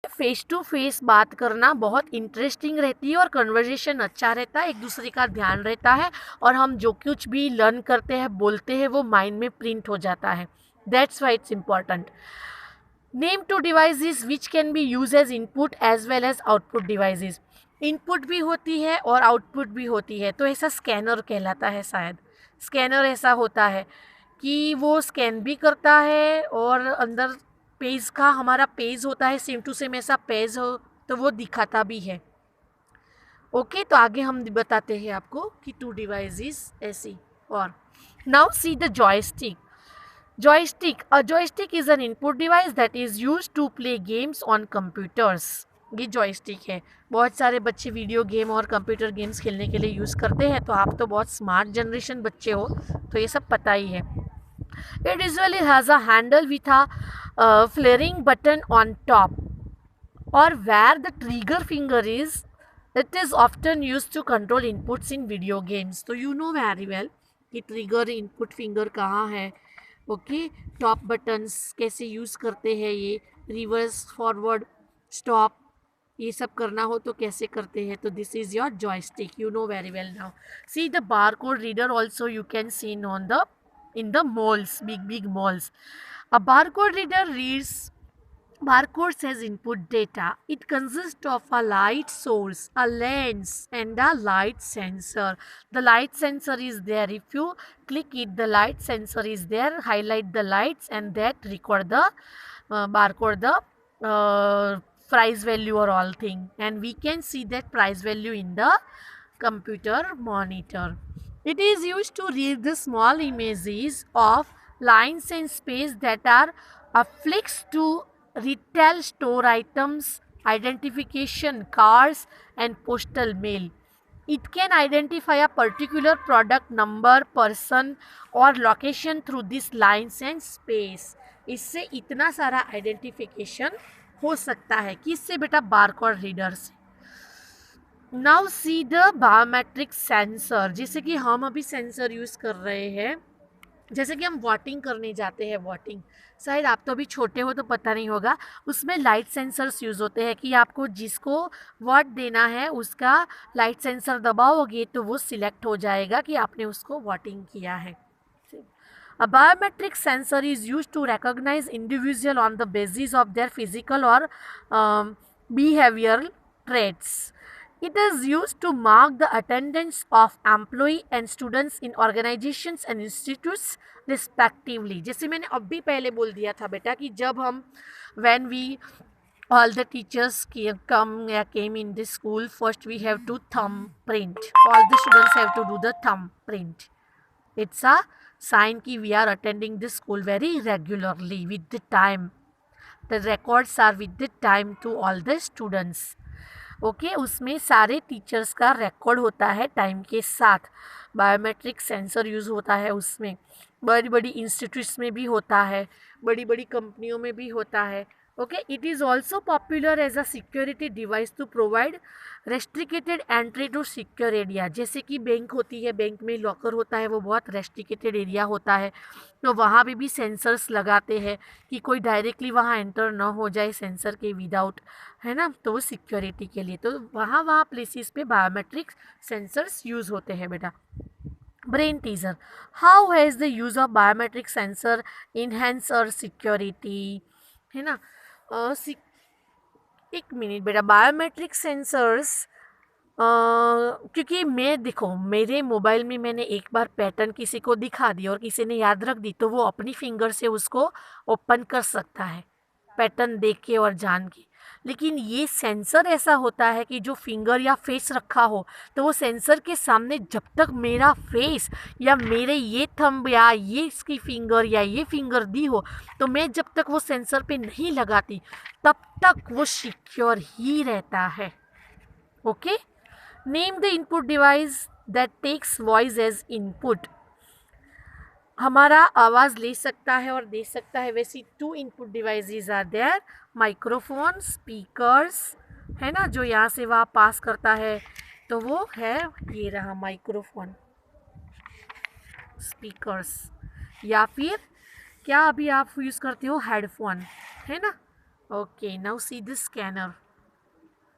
Face to face बात करना बहुत इंटरेस्टिंग रहती है और कन्वर्जेशन अच्छा रहता है, एक दूसरे का ध्यान रहता है और हम जो कुछ भी लर्न करते हैं बोलते हैं वो माइंड में प्रिंट हो जाता है. That's why it's important. Name two devices which can be use as input as well as output devices. Input भी होती है और आउटपुट भी होती है, तो ऐसा स्कैनर कहलाता है शायद. स्कैनर ऐसा होता है कि वो स्कैन भी करता है और अंदर पेज का हमारा पेज होता है, सेम टू सेम ऐसा पेज हो तो वो दिखाता भी है. ओके, तो आगे हम बताते हैं आपको कि टू डिवाइसेस ऐसी. और now see the joystick. Joystick. A joystick is an input device that is used to play games on computers. ये joystick है. बहुत सारे बच्चे वीडियो गेम और कंप्यूटर गेम्स खेलने के लिए यूज़ करते हैं, तो आप तो बहुत स्मार्ट जनरेशन बच्चे हो, तो ये सब पता ही है. It usually has a handle with a flaring button on top, or where the trigger finger is. It is often used to control inputs in video games. तो you know very well कि trigger input finger कहाँ है. Okay, top buttons कैसे use करते हैं, ये reverse forward stop ये सब करना हो तो कैसे करते हैं. तो this is your joystick, you know very well now. See the bar code reader also you can see on the in the malls, big malls. A barcode reader reads barcodes as input data. It consists of a light source, a lens, and a light sensor. The light sensor is there. If you click it, the light sensor is there. Highlight the lights, and that record the barcode, the price value or all thing. And we can see that price value in the computer monitor. It is used to read the small images of lines and space that are affixed to retail store items, identification cards, and postal mail. It can identify a particular product number, person or location through these lines and space. इससे इतना सारा identification हो सकता है. किससे बेटा? Barcode reader से. Now see the biometric sensor. जैसे कि हम अभी सेंसर यूज़ कर रहे हैं, जैसे कि हम वोटिंग करने जाते हैं. वोटिंग शायद आप तो अभी छोटे हो तो पता नहीं होगा, उसमें लाइट सेंसर्स यूज़ होते हैं कि आपको जिसको वोट देना है उसका लाइट सेंसर दबाओगे तो वो सिलेक्ट हो जाएगा कि आपने उसको वोटिंग किया है. A biometric sensor is used to recognize individual on the basis of their physical or behavioral traits. It is used to mark the attendance of employee and students in organizations and institutes respectively. जैसे मैंने अभी पहले बोल दिया था बेटा कि जब हम when we all the teachers came in the school, first we have to thumb print. All the students have to do the thumb print. It's a sign कि we are attending this school very regularly with the time. The records are with the time to all the students. Okay, उसमें सारे teachers का record होता है time के साथ. Biometric sensor use होता है उसमें. बड़ी बड़ी इंस्टीट्यूट्स में भी होता है, बड़ी बड़ी कंपनियों में भी होता है. Okay, it is also popular as a security device to provide restricted entry to secure area. जैसे कि बैंक होती है, बैंक में लॉकर होता है, वो बहुत रेस्ट्रिकेटेड एरिया होता है, तो वहाँ पे भी सेंसर्स लगाते हैं कि कोई डायरेक्टली वहाँ एंटर ना हो जाए सेंसर के विदाउट, है ना. तो वो सिक्योरिटी के लिए, तो वहाँ प्लेसेस पे बायोमेट्रिक सेंसर्स यूज़ होते हैं बेटा. Brain teaser. How has the use of biometric sensor enhance और सिक्योरिटी, है ना. एक मिनट बेटा. बायोमेट्रिक सेंसर्स क्योंकि मैं देखो मेरे मोबाइल में मैंने एक बार पैटर्न किसी को दिखा दी और किसी ने याद रख दी तो वो अपनी फिंगर से उसको ओपन कर सकता है पैटर्न देख के और जान के. लेकिन ये सेंसर ऐसा होता है कि जो फिंगर या फेस रखा हो तो वो सेंसर के सामने जब तक मेरा फेस या मेरे ये थंब या ये इसकी फिंगर या ये फिंगर दी हो तो मैं जब तक वो सेंसर पे नहीं लगाती तब तक वो सिक्योर ही रहता है. Okay. Name the input device that takes voice as input. हमारा आवाज़ ले सकता है और दे सकता है. वैसी two input devices are there. Microphone, speakers, है ना, जो यहाँ से वहाँ पास करता है, तो वो है ये रहा माइक्रोफोन, स्पीकर्स, या फिर क्या अभी आप यूज़ करते हो हेडफोन, है ना. Okay, now see this scanner.